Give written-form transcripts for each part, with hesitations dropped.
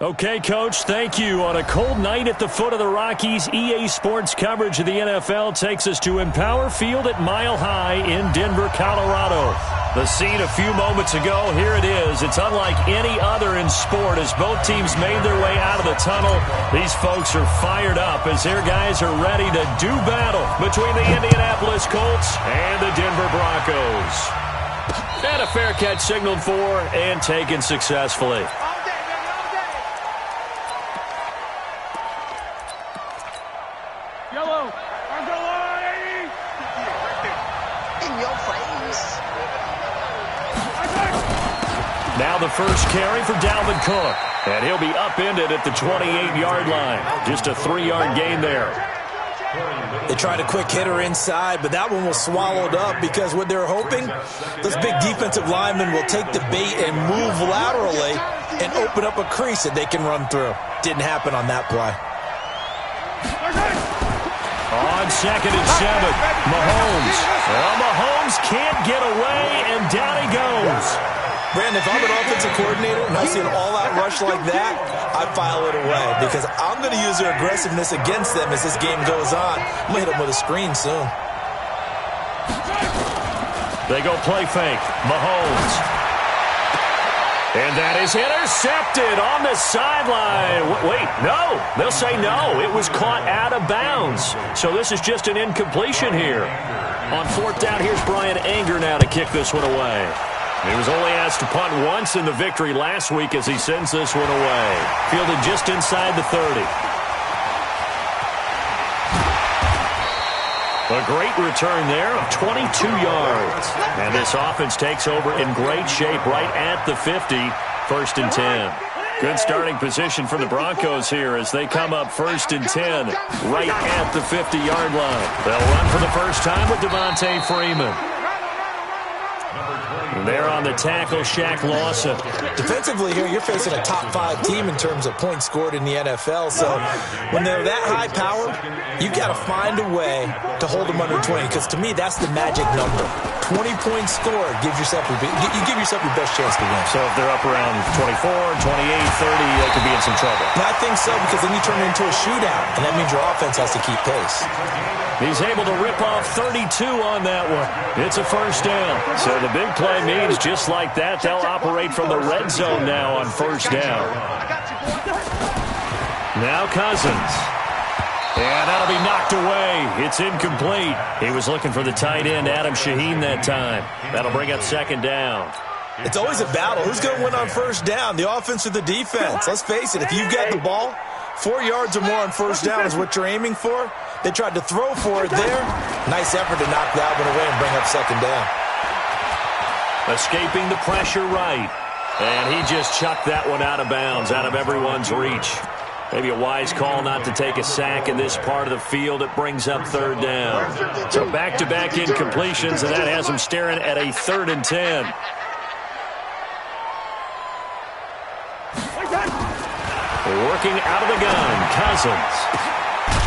Okay, Coach, thank you. On a cold night at the foot of the Rockies, EA Sports coverage of the NFL takes us to Empower Field at Mile High in Denver, Colorado. The scene a few moments ago, here it is. It's unlike any other in sport as both teams made their way out of the tunnel. These folks are fired up as their guys are ready to do battle between the Indianapolis Colts and the Denver Broncos. And a fair catch signaled for and taken successfully. Now the first carry for Dalvin Cook. And he'll be upended at the 28-yard line. Just a 3-yard gain there. They tried a quick hitter inside, but that one was swallowed up because what they're hoping, those big defensive linemen will take the bait and move laterally and open up a crease that they can run through. Didn't happen on that play. On 2nd and 7, Mahomes. Well, Mahomes can't get away, and down he goes. Brandon, if I'm an offensive coordinator and I see an all-out rush like that, I file it away because I'm going to use their aggressiveness against them as this game goes on. I'm going to hit them with a screen soon. They go play fake. Mahomes. And that is intercepted on the sideline. Wait, no. They'll say no. It was caught out of bounds. So this is just an incompletion here. On 4th down, here's Brian Anger now to kick this one away. He was only asked to punt once in the victory last week as he sends this one away. Fielded just inside the 30. A great return there of 22 yards. And this offense takes over in great shape right at the 50, 1st and 10. Good starting position for the Broncos here as they come up 1st and 10 right at the 50-yard line. They'll run for the first time with Devontae Freeman. There on the tackle, Shaq Lawson. Defensively here, you're facing a top 5 team in terms of points scored in the NFL. So when they're that high powered, you've got to find a way to hold them under 20. Because to me, that's the magic number. 20 points scored gives yourself you give yourself your best chance to win. So if they're up around 24, 28, 30, they could be in some trouble. And I think so because then you turn it into a shootout, and that means your offense has to keep pace. He's able to rip off 32 on that one. It's a first down. So the big play means just like that, they'll operate from the red zone now on 1st down. Now Cousins. And that'll be knocked away. It's incomplete. He was looking for the tight end, Adam Shaheen, that time. That'll bring up 2nd down. It's always a battle. Who's going to win on 1st down, the offense or the defense? Let's face it, if you've got the ball, 4 yards or more on 1st down is what you're aiming for. They tried to throw for it there. Nice effort to knock that one away and bring up 2nd down. Escaping the pressure right. And he just chucked that one out of bounds, out of everyone's reach. Maybe a wise call not to take a sack in this part of the field. It brings up 3rd down. So back-to-back incompletions, and that has him staring at a 3rd and 10. Working out of the gun, Cousins.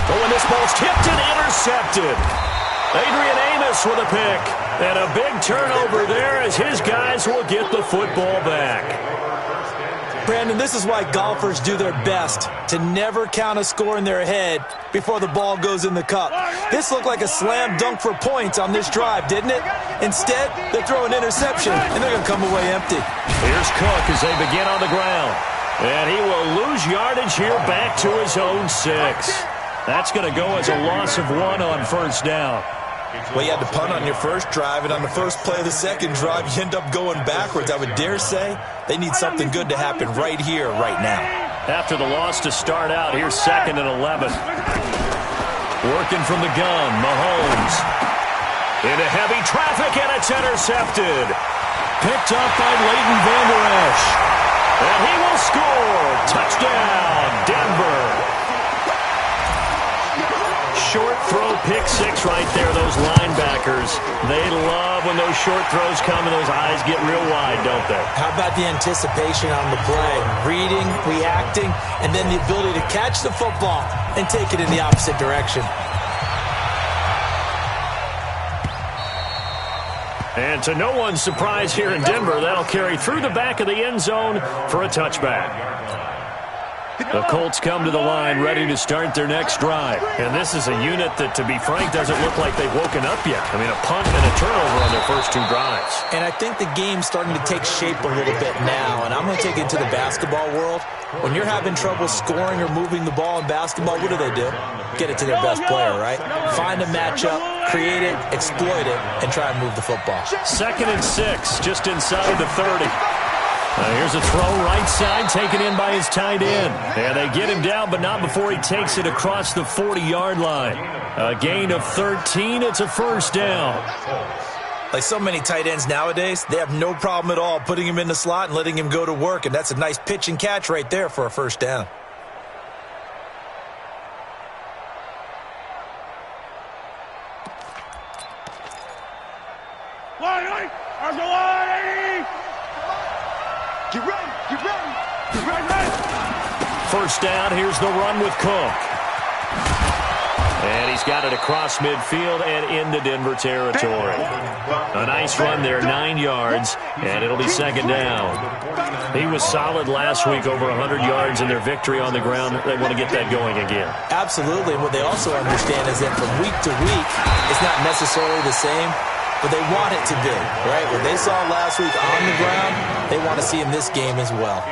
Oh, and this ball's tipped and intercepted. Adrian Amos with a pick. And a big turnover there as his guys will get the football back. Brandon, this is why golfers do their best to never count a score in their head before the ball goes in the cup. This looked like a slam dunk for points on this drive, didn't it? Instead, they throw an interception, and they're going to come away empty. Here's Cook as they begin on the ground. And he will lose yardage here back to his own 6. That's going to go as a loss of 1 on 1st down. Well, you had to punt on your first drive, and on the first play of the second drive, you end up going backwards. I would dare say they need something good to happen right here, right now. After the loss to start out, here's 2nd and 11. Working from the gun, Mahomes. Into heavy traffic, and it's intercepted. Picked up by Leighton Vander Esch. And he will score. Touchdown, Denver. Short throw, pick 6 right there, those linebackers. They love when those short throws come and those eyes get real wide, don't they? How about the anticipation on the play? Reading, reacting, and then the ability to catch the football and take it in the opposite direction. And to no one's surprise here in Denver, that'll carry through the back of the end zone for a touchback. The Colts come to the line ready to start their next drive. And this is a unit that, to be frank, doesn't look like they've woken up yet. I mean, a punt and a turnover on their first 2 drives. And I think the game's starting to take shape a little bit now. And I'm going to take it into the basketball world. When you're having trouble scoring or moving the ball in basketball, what do? Get it to their best player, right? Find a matchup, create it, exploit it, and try and move the football. 2nd and 6, just inside the 30. Here's a throw right side, taken in by his tight end. And they get him down, but not before he takes it across the 40-yard line. A gain of 13. It's a first down. Like so many tight ends nowadays, they have no problem at all putting him in the slot and letting him go to work. And that's a nice pitch and catch right there for a first down. First down, here's the run with Cook. And he's got it across midfield and into Denver territory. A nice run there, 9 yards, and it'll be 2nd down. He was solid last week, over 100 yards in their victory on the ground. They want to get that going again. Absolutely, and what they also understand is that from week to week, it's not necessarily the same, but they want it to be, right? What they saw last week on the ground, they want to see in this game as well.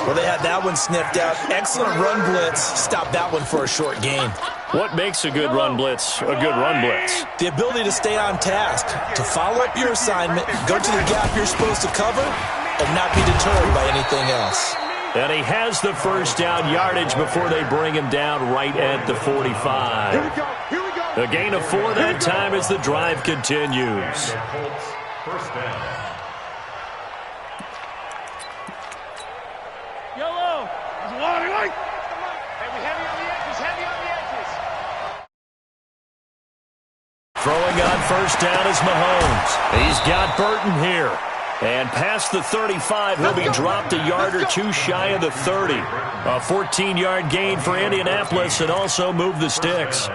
Well, they had that one sniffed out. Excellent run blitz. Stopped that one for a short gain. What makes a good run blitz a good run blitz? The ability to stay on task, to follow up your assignment, go to the gap you're supposed to cover, and not be deterred by anything else. And he has the first down yardage before they bring him down right at the 45. Here we go. A gain of 4 that time as the drive continues. First down. Yellow. There's a lot of light. Heavy on the edges. Heavy on the edges. Throwing on first down is Mahomes. He's got Burton here. And past the 35, he'll be dropped a yard or 2 shy of the 30. A 14-yard gain for Indianapolis and also move the sticks.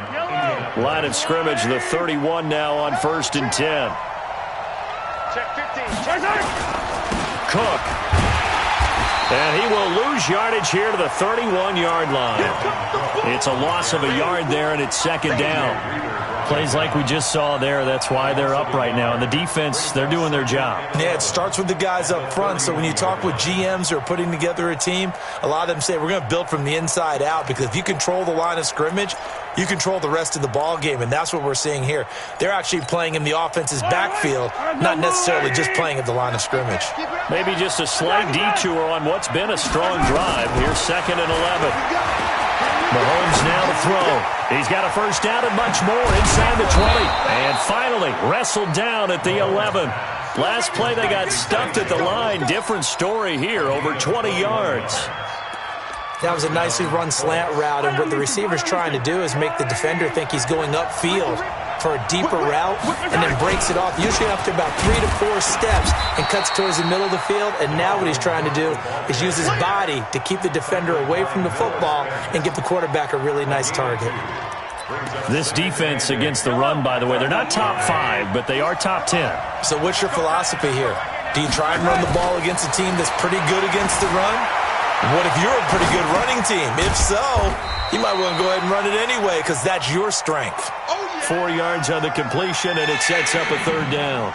Line of scrimmage, the 31 now on 1st and 10. Check 15. Cook. And he will lose yardage here to the 31-yard line. It's a loss of a yard there, and it's 2nd down. Plays like we just saw there, that's why they're up right now. And the defense, they're doing their job. Yeah, it starts with the guys up front. So when you talk with GMs who are putting together a team, a lot of them say we're going to build from the inside out, because if you control the line of scrimmage, you control the rest of the ball game, and that's what we're seeing here. They're actually playing in the offense's backfield, not necessarily just playing at the line of scrimmage. Maybe just a slight detour on what's been a strong drive. Here's 2nd and 11. Mahomes now to throw. He's got a first down and much more inside the 20. And finally wrestled down at the 11. Last play they got stuffed at the line. Different story here, over 20 yards. That was a nicely run slant route, and what the receiver's trying to do is make the defender think he's going upfield for a deeper route, and then breaks it off, usually after about 3 to 4 steps, and cuts towards the middle of the field. And now what he's trying to do is use his body to keep the defender away from the football and give the quarterback a really nice target. This defense against the run, by the way, they're not top 5, but they are top 10. So what's your philosophy here? Do you try and run the ball against a team that's pretty good against the run? What if you're a pretty good running team? If so, you might want to go ahead and run it anyway, because that's your strength. 4 yards on the completion, and it sets up a 3rd down.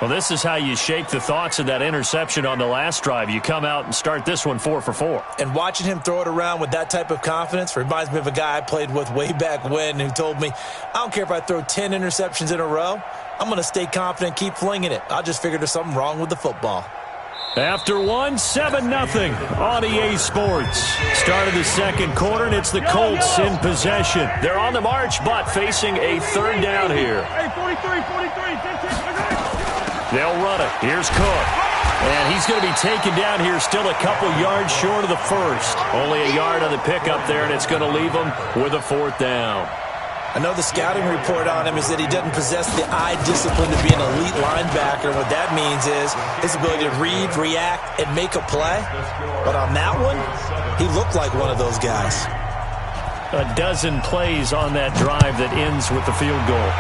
Well, this is how you shake the thoughts of that interception on the last drive. You come out and start this one 4 for 4. And watching him throw it around with that type of confidence reminds me of a guy I played with way back when who told me, I don't care if I throw 10 interceptions in a row. I'm going to stay confident, keep flinging it. I just figured there's something wrong with the football. After 1, 7-0 on EA Sports. Start of the 2nd quarter, and it's the Colts in possession. They're on the march, but facing a 3rd down here. Hey, 43. They'll run it. Here's Cook. And he's going to be taken down here, still a couple yards short of the first. Only a yard on the pickup there, and it's going to leave him with a 4th down. I know the scouting report on him is that he doesn't possess the eye discipline to be an elite linebacker. What that means is his ability to read, react, and make a play. But on that one, he looked like one of those guys. A dozen plays on that drive that ends with the field goal.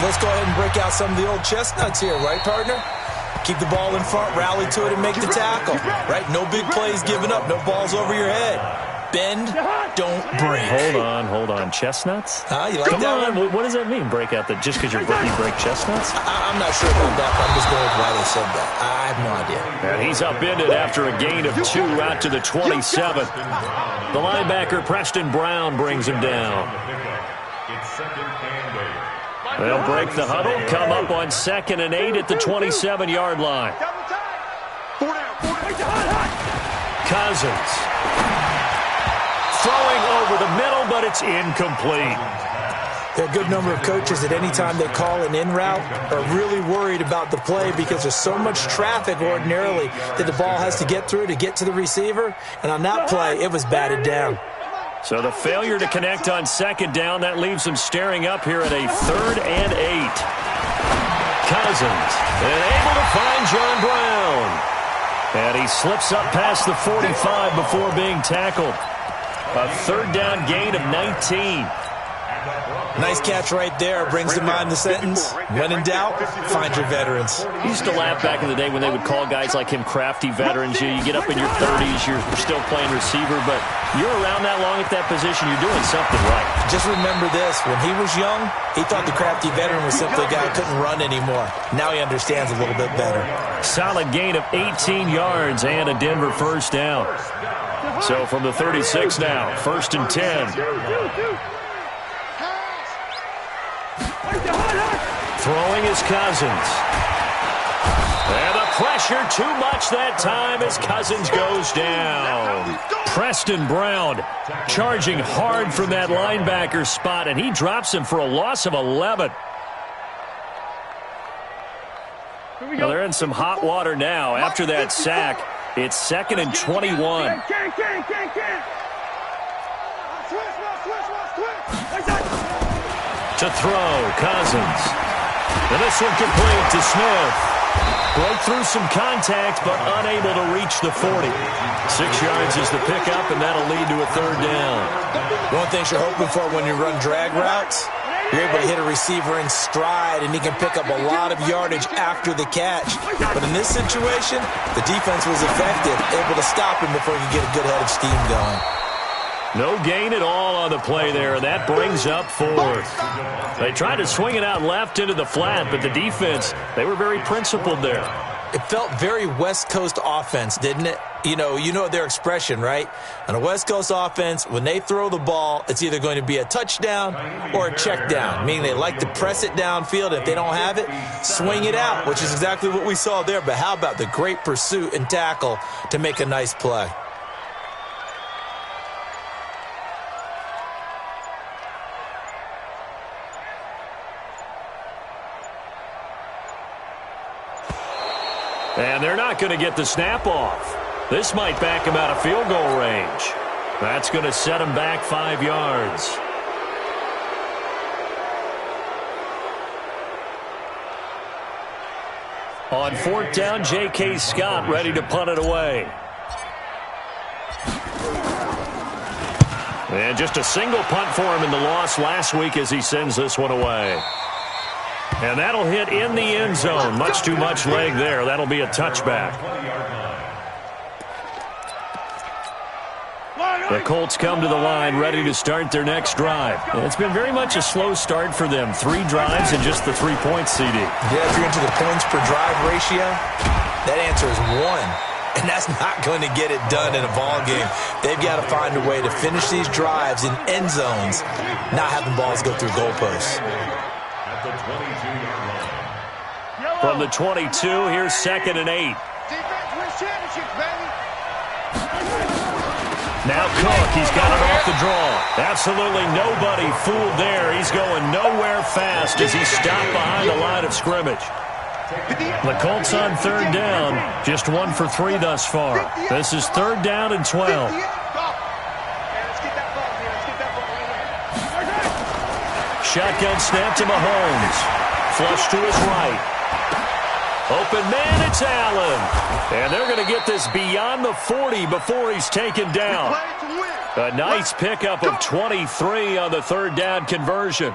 Let's go ahead and break out some of the old chestnuts here, right, partner? Keep the ball in front, rally to it, and make the tackle. Right? No big plays given up, no balls over your head. Bend, don't break. Hold on. Chestnuts? You like Come that on. one? What does that mean, break out? That just because you break chestnuts? I'm not sure about that, but I'm just going with why they said that. I have no idea. And he's upended after a gain of 2 out to the 27. The linebacker, Preston Brown, brings him down. They'll break the huddle, come up on 2nd and 8 at the 27-yard line. Cousins. Throwing over the middle, but it's incomplete. There are a good number of coaches at any time they call an in route are really worried about the play because there's so much traffic ordinarily that the ball has to get through to get to the receiver. And on that play, it was batted down. So the failure to connect on 2nd down, that leaves them staring up here at a 3rd and 8. Cousins, and able to find John Brown. And he slips up past the 45 before being tackled. A 3rd down gain of 19. Nice catch right there. Brings to mind the sentence, when in doubt, find your veterans. He used to laugh back in the day when they would call guys like him crafty veterans. You get up in your 30s, you're still playing receiver, but you're around that long at that position, you're doing something right. Just remember this, when he was young, he thought the crafty veteran was simply a guy who couldn't run anymore. Now he understands a little bit better. Solid gain of 18 yards and a Denver 1st down. So from the 36 now, 1st and 10. Throwing is Cousins. And the pressure too much that time as Cousins goes down. Preston Brown charging hard from that linebacker spot, and he drops him for a loss of 11. Well, they're in some hot water now. After that sack, it's 2nd and 21. To throw, Cousins. And this one complete to Smith. Broke through some contact, but unable to reach the 40. 6 yards is the pickup, and that'll lead to a 3rd down. One thing you're hoping for when you run drag routes, you're able to hit a receiver in stride, and he can pick up a lot of yardage after the catch. But in this situation, the defense was effective, able to stop him before he could get a good head of steam going. No gain at all on the play there. That brings up 4th. They tried to swing it out left into the flat, but the defense, they were very principled there. It felt very West Coast offense, didn't it? You know their expression, right? On a West Coast offense, when they throw the ball, it's either going to be a touchdown or a check down, meaning they like to press it downfield. If they don't have it, swing it out, which is exactly what we saw there. But how about the great pursuit and tackle to make a nice play? And they're not going to get the snap off. This might back him out of field goal range. That's going to set him back 5 yards. On 4th down, J.K. Scott ready to punt it away. And just a single punt for him in the loss last week as he sends this one away. And that'll hit in the end zone. Much too much leg there. That'll be a touchback. The Colts come to the line ready to start their next drive. And it's been very much a slow start for them. 3 drives and just the 3 points, CD. Yeah, if you're into the points per drive ratio, that answer is 1. And that's not going to get it done in a ball game. They've got to find a way to finish these drives in end zones, not having balls go through goalposts. From the 22, here's 2nd and 8. Now Cook, he's got it off the draw. Absolutely nobody fooled there. He's going nowhere fast as he's stopped behind the line of scrimmage. The Colts on 3rd down, just 1 for 3 thus far. This is 3rd down and 12. Shotgun snap to Mahomes. Flush to his right. Open man, it's Allen. And they're going to get this beyond the 40 before he's taken down. A nice pickup of 23 on the 3rd down conversion.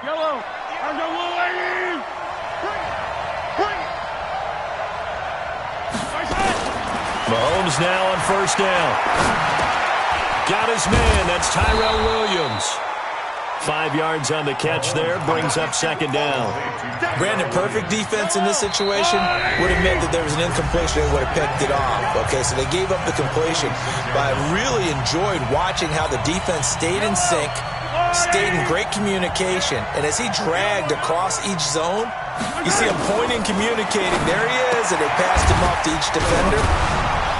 Mahomes now on first down. Got his man. That's Tyrell Williams. 5 yards on the catch there. Brings up second down. Brandon, perfect defense in this situation would have meant that there was an incompletion. They would have picked it off. Okay, so they gave up the completion. But I really enjoyed watching how the defense stayed in sync, stayed in great communication. And as he dragged across each zone, you see him pointing, communicating. There he is, and they passed him off to each defender.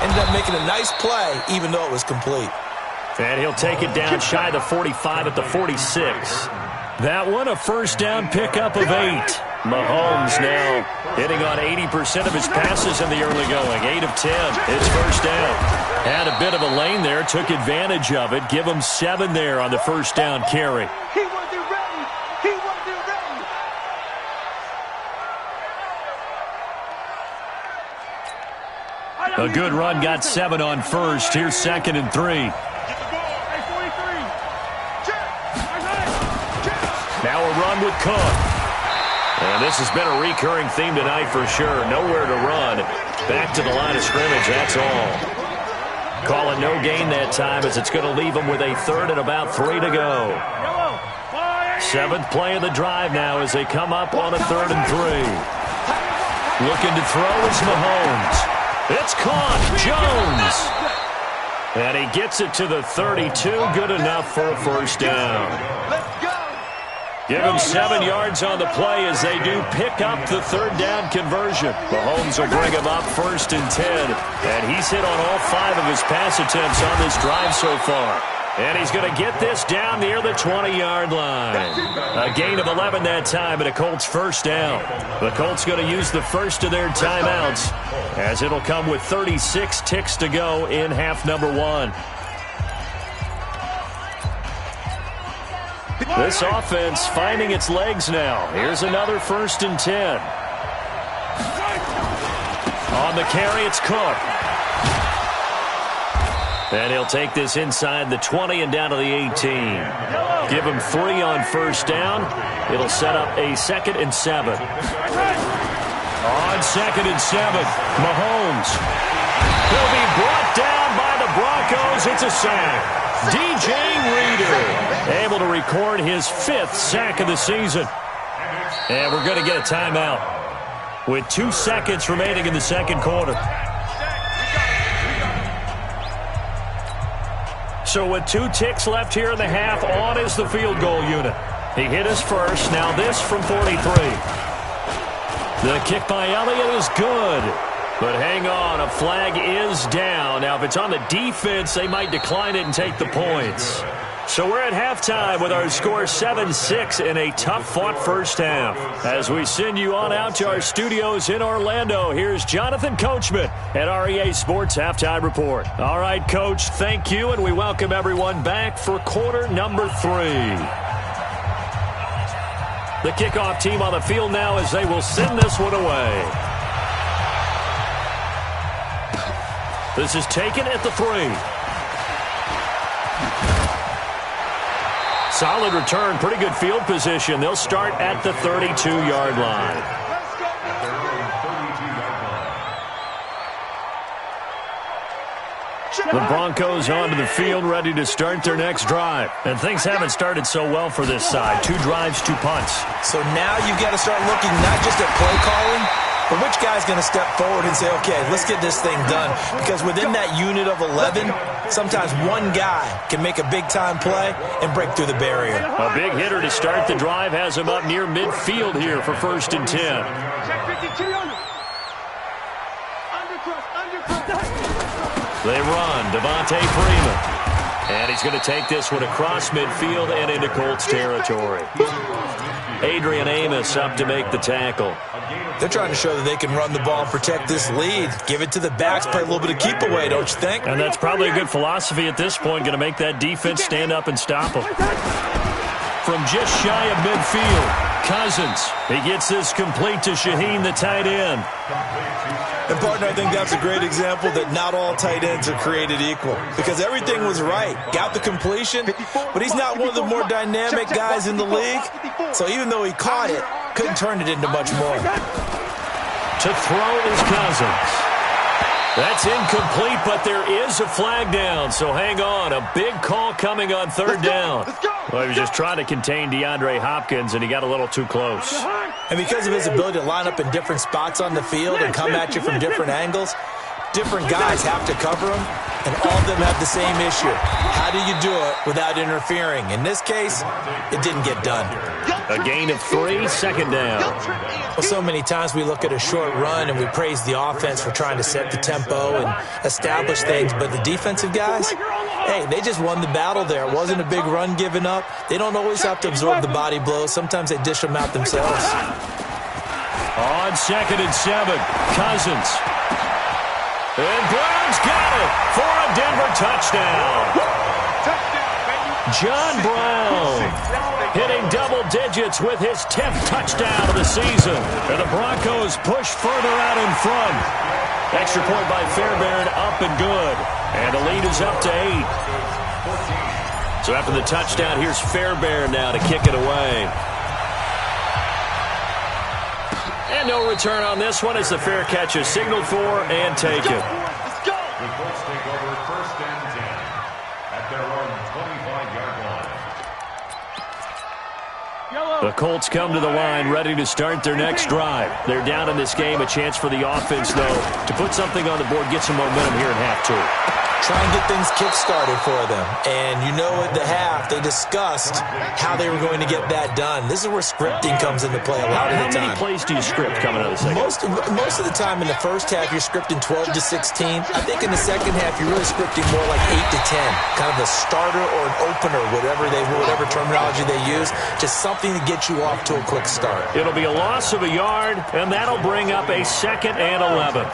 Ended up making a nice play, even though it was complete. And he'll take it down shy of the 45 at the 46. That one, a first down pickup of 8. Mahomes now hitting on 80% of his passes in the early going. 8 of 10. It's first down. Had a bit of a lane there, took advantage of it. Give him 7 there on the first down carry. He wasn't ready. He wasn't ready. A good run, got 7 on first. Here's second and 3. Now a run with Cook. And this has been a recurring theme tonight for sure. Nowhere to run. Back to the line of scrimmage, that's all. Call it no gain that time as it's going to leave them with a third and about 3 to go. 7th play of the drive now as they come up on a 3rd and 3. Looking to throw is Mahomes. It's caught. Jones. And he gets it to the 32. Good enough for a first down. Give him 7 yards on the play as they do pick up the 3rd down conversion. Mahomes will bring him up 1st and 10. And he's hit on all 5 of his pass attempts on this drive so far. And he's going to get this down near the 20-yard line. A gain of 11 that time and a Colts first down. The Colts going to use the first of their timeouts as it'll come with 36 ticks to go in half number 1. This offense finding its legs now. Here's another 1st and 10. On the carry, it's Cook. And he'll take this inside the 20 and down to the 18. Give him 3 on first down. It'll set up a 2nd and 7. On 2nd and 7, Mahomes. He'll be brought down by the Broncos. It's a sack. DJ Reader able to record his 5th sack of the season. And we're going to get a timeout with 2 seconds remaining in the second quarter. So with 2 ticks left here in the half, on is the field goal unit. He hit his first. Now this from 43. The kick by Elliott is good. But hang on, a flag is down. Now, if it's on the defense, they might decline it and take the points. So we're at halftime with our score 7-6 in a tough-fought first half. As we send you on out to our studios in Orlando, here's Jonathan Coachman at REA Sports Halftime Report. All right, Coach, thank you, and we welcome everyone back for quarter number 3. The kickoff team on the field now as they will send this one away. This is taken at the 3. Solid return, pretty good field position. They'll start at the 32-yard line. The Broncos onto the field, ready to start their next drive. And things haven't started so well for this side. 2 drives, 2 punts. So now you've got to start looking not just at play calling, but which guy's going to step forward and say, okay, let's get this thing done? Because within that unit of 11, sometimes one guy can make a big-time play and break through the barrier. A big hitter to start the drive has him up near midfield here for 1st and 10. They run. Devontae Freeman. And he's going to take this one across midfield and into Colts territory. Adrian Amos up to make the tackle. They're trying to show that they can run the ball, protect this lead. Give it to the backs, play a little bit of keep away, don't you think? And that's probably a good philosophy at this point, going to make that defense stand up and stop them. From just shy of midfield, Cousins. He gets this complete to Shaheen, the tight end. And, partner, I think that's a great example that not all tight ends are created equal. Because everything was right. Got the completion, but he's not one of the more dynamic guys in the league. So even though he caught it, couldn't turn it into much more. To throw is Cousins. That's incomplete, but there is a flag down, so hang on. A big call coming on third down. Well, he was just trying to contain DeAndre Hopkins, and he got a little too close. And because of his ability to line up in different spots on the field and come at you from different angles, different guys have to cover him, and all of them have the same issue. How do you do it without interfering? In this case, it didn't get done. A gain of 3, second down. Well, so many times we look at a short run and we praise the offense for trying to set the tempo and establish things, but the defensive guys, hey, they just won the battle there. It wasn't a big run given up. They don't always have to absorb the body blows. Sometimes they dish them out themselves. On 2nd and 7, Cousins. And Brown's got it for a Denver touchdown. John Brown hitting double digits with his 10th touchdown of the season. And the Broncos push further out in front. Extra point by Fairbairn, up and good. And the lead is up to 8. So after the touchdown, here's Fairbairn now to kick it away. And no return on this one as the fair catch is signaled for and taken. The Colts take over 1st and 10 at their own 25-yard line. The Colts come to the line ready to start their next drive. They're down in this game. A chance for the offense, though, to put something on the board, get some momentum here in half 2. Try and get things kick-started for them. And you know at the half, they discussed how they were going to get that done. This is where scripting comes into play a lot of the time. How many plays do you script coming out of the second? Most of the time in the first half, you're scripting 12 to 16. I think in the second half, you're really scripting more like 8 to 10. Kind of a starter or an opener, whatever terminology they use. Just something to get you off to a quick start. It'll be a loss of a yard, and that'll bring up a 2nd and 11.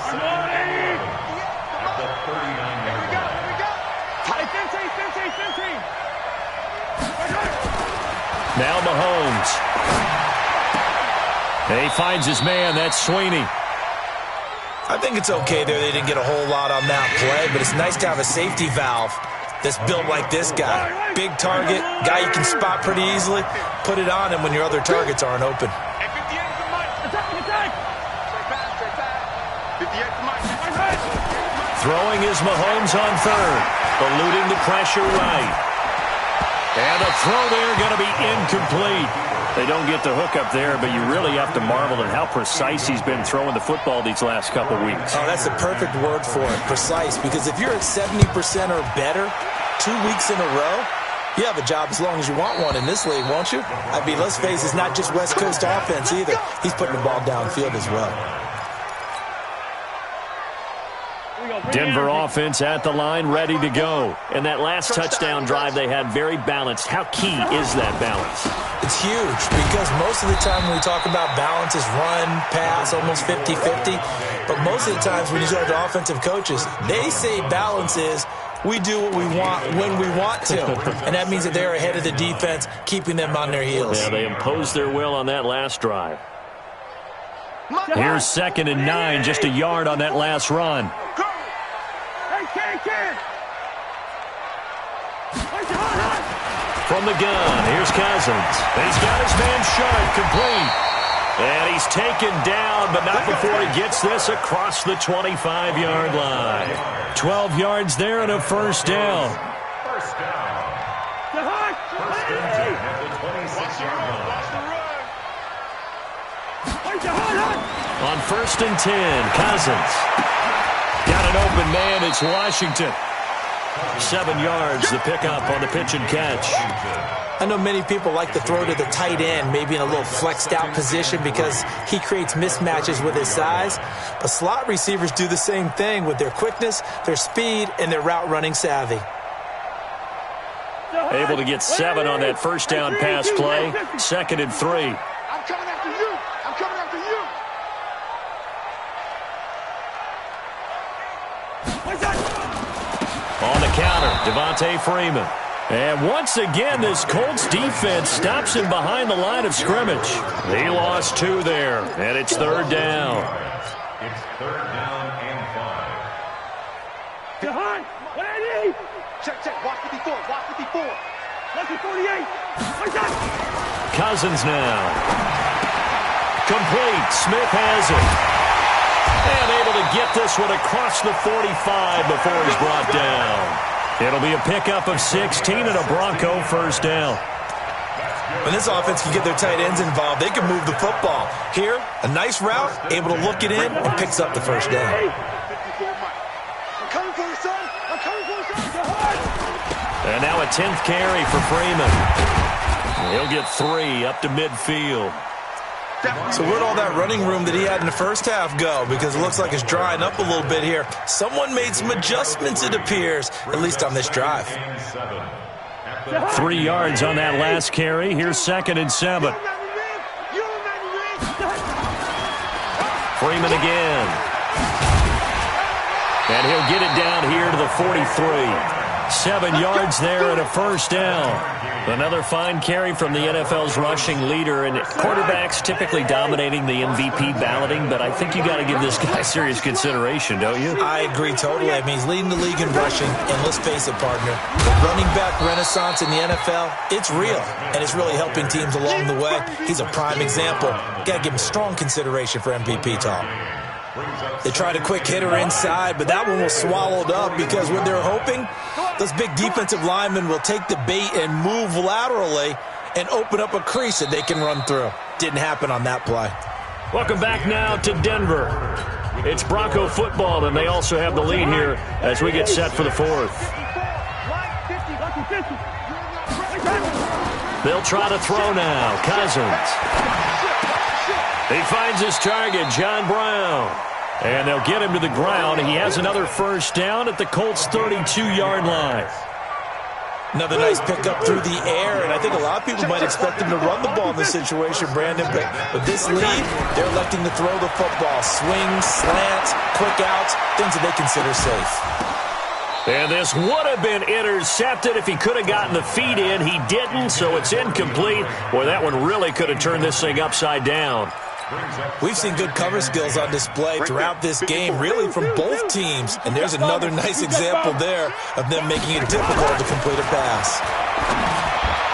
Now Mahomes. And he finds his man. That's Sweeney. I think it's okay there. They didn't get a whole lot on that play, but it's nice to have a safety valve that's built like this guy. Big target, guy you can spot pretty easily. Put it on him when your other targets aren't open. Throwing is Mahomes on 3rd. Eluding the pressure right. And a throw there going to be incomplete. They don't get the hook up there, but you really have to marvel at how precise he's been throwing the football these last couple weeks. Oh, that's the perfect word for it, precise. Because if you're at 70% or better 2 weeks in a row, you have a job as long as you want one in this league, won't you? I mean, let's face it, it's not just West Coast offense either. He's putting the ball downfield as well. Denver offense at the line, ready to go. And that last touchdown drive they had very balanced. How key is that balance? It's huge because most of the time when we talk about balance is run, pass, almost 50-50. But most of the times when you talk to offensive coaches, they say balance is we do what we want when we want to. And that means that they're ahead of the defense, keeping them on their heels. Yeah, they imposed their will on that last drive. Here's 2nd and 9, just a yard on that last run. From the gun, here's Cousins. He's got his man Sharp complete. And he's taken down, but not before he gets this across the 25-yard line. 12 yards there and a 1st down. First down. First and 10 at the 26-yard line. On 1st and 10, Cousins. Got an open man, it's Washington. 7 yards, the pickup on the pitch and catch. I know many people like to throw to the tight end, maybe in a little flexed out position because he creates mismatches with his size. But slot receivers do the same thing with their quickness, their speed, and their route running savvy. Able to get 7 on that 1st down pass play. 2nd and 3. I'm coming after you. I'm coming after you. On the counter, Devontae Freeman. And once again, this Colts defense stops him behind the line of scrimmage. He lost 2 there, and it's 3rd down. It's 3rd down and 5. Jahan, 180. Check. Watch 54. Watch 54. Watch 48. Cousins now. Complete. Smith has it. And able to get this one across the 45 before he's brought down. It'll be a pickup of 16 and a Bronco first down. When this offense can get their tight ends involved, they can move the football. Here, a nice route, able to look it in, and picks up the first down. And now a 10th carry for Freeman. He'll get 3 up to midfield. So where'd all that running room that he had in the first half go? Because it looks like it's drying up a little bit here. Someone made some adjustments, it appears, at least on this drive. 3 yards on that last carry. Here's 2nd and 7. Freeman again. And he'll get it down here to the 43. 7 yards there and a first down. Another fine carry from the NFL's rushing leader, and quarterbacks typically dominating the MVP balloting, but I think you got to give this guy serious consideration, don't you? I agree totally. I mean, he's leading the league in rushing, and let's face it, partner, running back renaissance in the NFL, it's real, and it's really helping teams along the way. He's a prime example. Got to give him strong consideration for MVP talk. They tried a quick hitter inside, but that one was swallowed up because what they're hoping, those big defensive linemen will take the bait and move laterally and open up a crease that they can run through. Didn't happen on that play. Welcome back now to Denver. It's Bronco football, and they also have the lead here as we get set for the 4th. They'll try to throw now. Cousins. He finds his target, John Brown. And they'll get him to the ground. He has another first down at the Colts' 32-yard line. Another nice pickup through the air, and I think a lot of people might expect him to run the ball in this situation, Brandon. But with this lead, they're electing to throw the football. Swings, slants, quick outs, things that they consider safe. And this would have been intercepted if he could have gotten the feet in. He didn't, so it's incomplete. Boy, that one really could have turned this thing upside down. We've seen good cover skills on display throughout this game, really from both teams. And there's another nice example there of them making it difficult to complete a pass.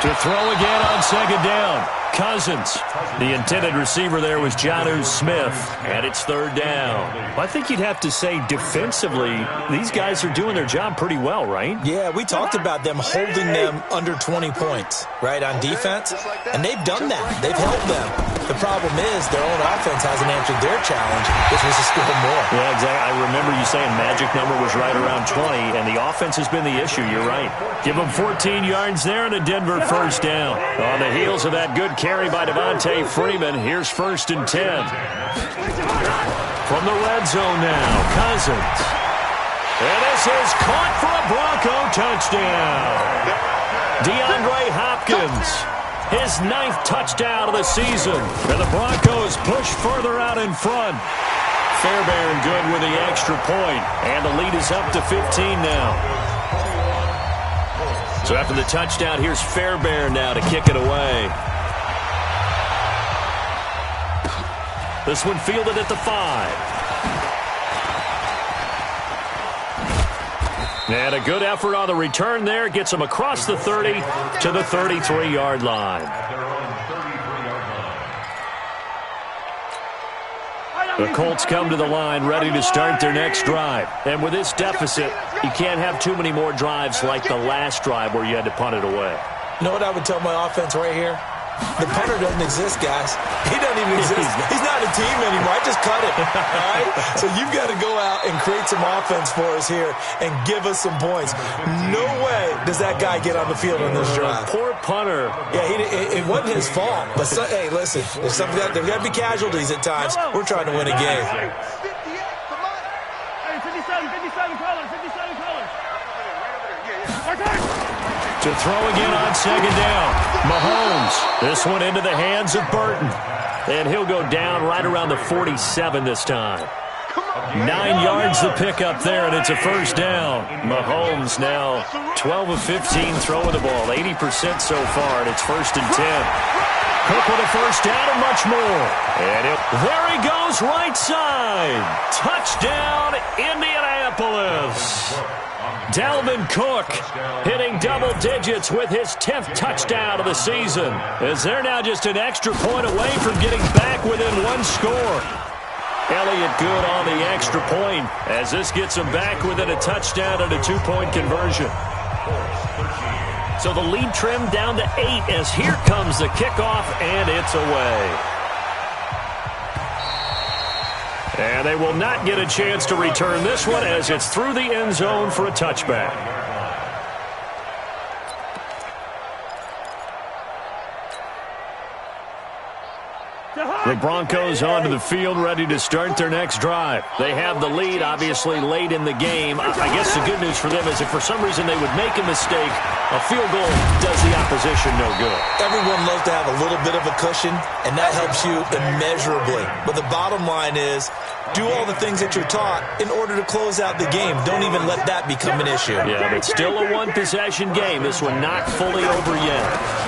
To throw again on 2nd down. Cousins. The intended receiver there was Jonnu Smith, and it's 3rd down. I think you'd have to say defensively, these guys are doing their job pretty well, right? Yeah, we talked about them holding them under 20 points, right, on defense, and they've done that. They've held them. The problem is their own offense hasn't answered their challenge, which was to score more. Yeah, exactly. I remember you saying magic number was right around 20, and the offense has been the issue. You're right. Give them 14 yards there and a Denver first down. On the heels of that good carry by Devontae Freeman, here's 1st and 10. From the red zone now, Cousins. And this is caught for a Bronco touchdown. DeAndre Hopkins, his 9th touchdown of the season. And the Broncos push further out in front. Fairbairn good with the extra point, and the lead is up to 15 now. So after the touchdown, here's Fairbairn now to kick it away. This one fielded at the 5. And a good effort on the return there. Gets him across the 30 to the 33-yard line. The Colts come to the line ready to start their next drive. And with this deficit, you can't have too many more drives like the last drive where you had to punt it away. You know what I would tell my offense right here? The punter doesn't exist, guys. He doesn't even exist. He's not a team anymore. I just cut him. All right? So you've got to go out and create some offense for us here and give us some points. No way does that guy get on the field on this drive. Poor punter. Yeah, it wasn't his fault. But, hey, listen, there's got to be casualties at times. We're trying to win a game. 57 colors. To throw again on 2nd down. Mahomes. This one into the hands of Burton. And he'll go down right around the 47 this time. 9 yards the pickup there, and it's a first down. Mahomes now 12 of 15 throwing the ball. 80% so far, and it's 1st and 10. Cook with a first down and much more. And there he goes, right side. Touchdown, Indianapolis. Dalvin Cook hitting double digits with his 10th touchdown of the season, as they're now just an extra point away from getting back within one score. Elliott good on the extra point as this gets him back within a touchdown and a 2-point conversion. So the lead trimmed down to 8 as here comes the kickoff, and it's away. And they will not get a chance to return this one as it's through the end zone for a touchback. The Broncos onto the field, ready to start their next drive. They have the lead, obviously, late in the game. I guess the good news for them is if for some reason they would make a mistake, a field goal does the opposition no good. Everyone loves to have a little bit of a cushion, and that helps you immeasurably. But the bottom line is, do all the things that you're taught in order to close out the game. Don't even let that become an issue. Yeah, but still a one-possession game. This one not fully over yet.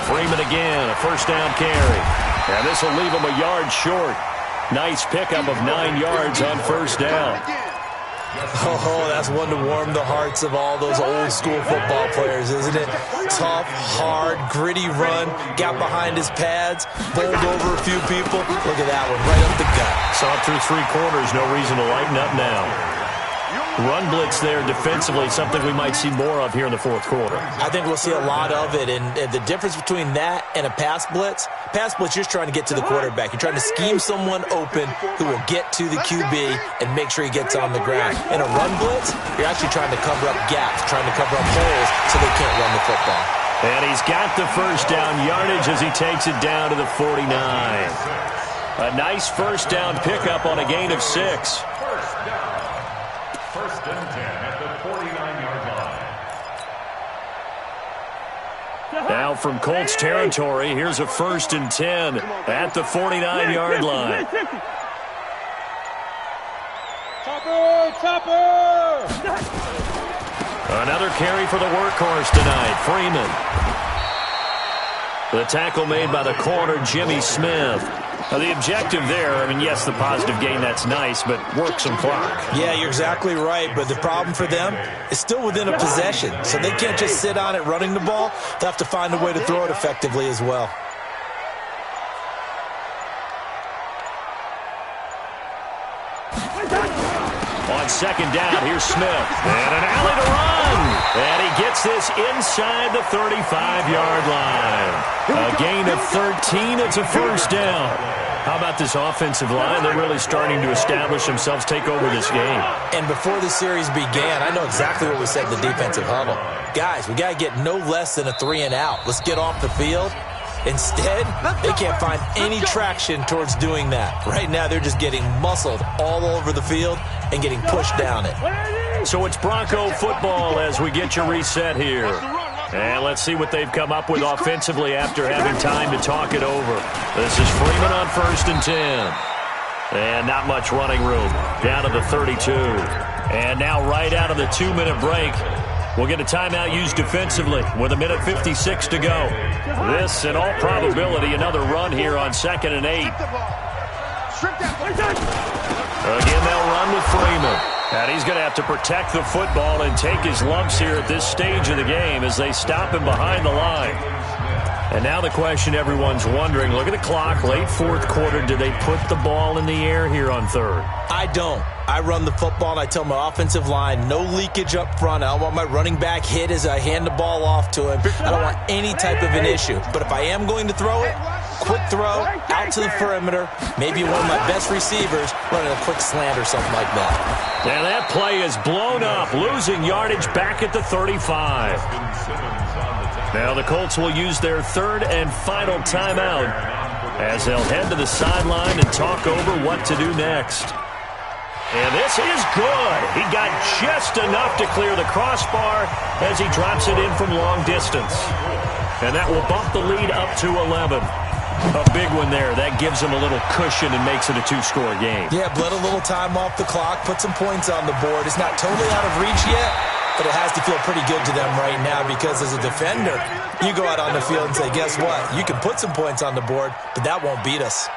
Freeman again, a first down carry. And this will leave him a yard short. Nice pickup of 9 yards on first down. Oh, that's one to warm the hearts of all those old-school football players, isn't it? Tough, hard, gritty run, got behind his pads, bowled over a few people. Look at that one, right up the gut. Saw it through 3 quarters, no reason to lighten up now. Run blitz there defensively, something we might see more of here in the fourth quarter. I think we'll see a lot of it, and the difference between that and a pass blitz, you're just trying to get to the quarterback. You're trying to scheme someone open who will get to the QB and make sure he gets on the ground. In a run blitz, you're actually trying to cover up gaps, trying to cover up holes so they can't run the football. And he's got the first down yardage as he takes it down to the 49. A nice first down pickup on a gain of 6. First and 10 at the 49-yard line. Now from Colts territory, here's a first and 10 at the 49-yard line. Chopper! Another carry for the workhorse tonight, Freeman. The tackle made by the corner, Jimmy Smith. Now, the objective there, I mean, yes, the positive gain, that's nice, but work some clock. Yeah, you're exactly right, but the problem for them is still within a possession, so they can't just sit on it running the ball. They have to find a way to throw it effectively as well. On second down, here's Smith. And an alley to run. And he gets this inside the 35-yard line. A gain of 13. It's a first down. How about this offensive line? They're really starting to establish themselves, take over this game. And before the series began, I know exactly what we said in the defensive huddle. Guys, we got to get no less than a 3-and-out. Let's get off the field. Instead, they can't find any traction towards doing that. Right now, they're just getting muscled all over the field and getting pushed down it. So it's Bronco football as we get your reset here. And let's see what they've come up with offensively after having time to talk it over. This is Freeman on first and 10. And not much running room. Down to the 32. And now right out of the 2-minute break, we'll get a timeout used defensively with 1:56 to go. This, in all probability, another run here on 2nd and 8. Again, they'll run with Freeman. And he's going to have to protect the football and take his lumps here at this stage of the game as they stop him behind the line. And now the question everyone's wondering, look at the clock, late fourth quarter, do they put the ball in the air here on third? I don't. I run the football and I tell my offensive line, no leakage up front. I don't want my running back hit as I hand the ball off to him. I don't want any type of an issue. But if I am going to throw it, quick throw, out to the perimeter, maybe one of my best receivers running a quick slant or something like that. And that play is blown up, losing yardage back at the 35. Now the Colts will use their third and final timeout as they'll head to the sideline and talk over what to do next. And this is good. He got just enough to clear the crossbar as he drops it in from long distance. And that will bump the lead up to 11. A big one there. That gives them a little cushion and makes it a 2-score game. Yeah, bled a little time off the clock, put some points on the board. It's not totally out of reach yet, but it has to feel pretty good to them right now because as a defender, you go out on the field and say, guess what? You can put some points on the board, but that won't beat us.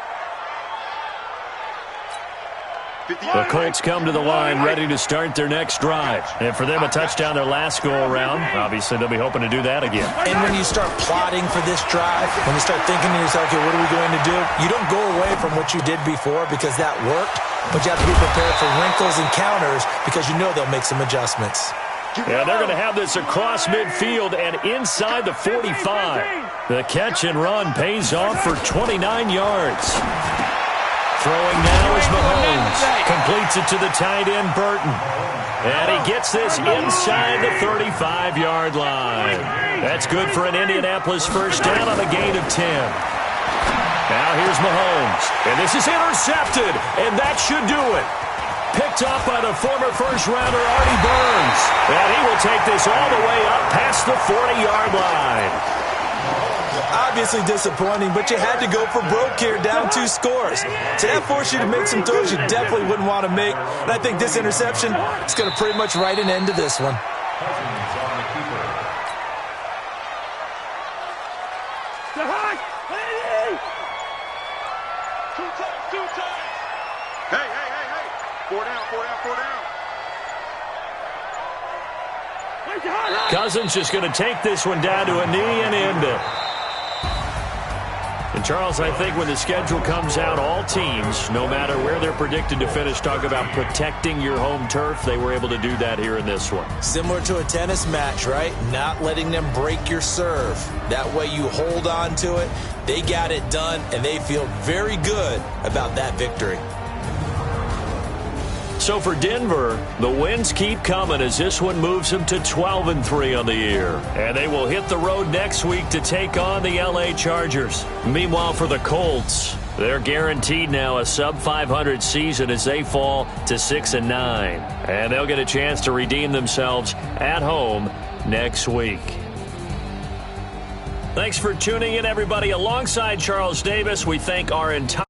The Colts come to the line ready to start their next drive. And for them, a touchdown their last go-around. Obviously, they'll be hoping to do that again. And when you start plotting for this drive, when you start thinking to yourself, okay, what are we going to do? You don't go away from what you did before because that worked, but you have to be prepared for wrinkles and counters because you know they'll make some adjustments. Yeah, they're going to have this across midfield and inside the 45. The catch and run pays off for 29 yards. Throwing now is Mahomes. Completes it to the tight end, Burton. And he gets this inside the 35-yard line. That's good for an Indianapolis first down on a gain of 10. Now here's Mahomes. And this is intercepted. And that should do it. Picked up by the former first-rounder Artie Burns. And he will take this all the way up past the 40-yard line. Obviously disappointing, but you had to go for broke here, down 2 scores. So that forced you to make some throws you definitely wouldn't want to make. And I think this interception is going to pretty much write an end to this one. Hey. 4 down. Cousins just going to take this one down to a knee and end it. And Charles, I think when the schedule comes out, all teams, no matter where they're predicted to finish, talk about protecting your home turf. They were able to do that here in this one. Similar to a tennis match, right? Not letting them break your serve. That way you hold on to it. They got it done, and they feel very good about that victory. So for Denver, the wins keep coming as this one moves them to 12-3 on the year. And they will hit the road next week to take on the LA Chargers. Meanwhile, for the Colts, they're guaranteed now a sub-500 season as they fall to 6-9. And they'll get a chance to redeem themselves at home next week. Thanks for tuning in, everybody. Alongside Charles Davis, we thank our entire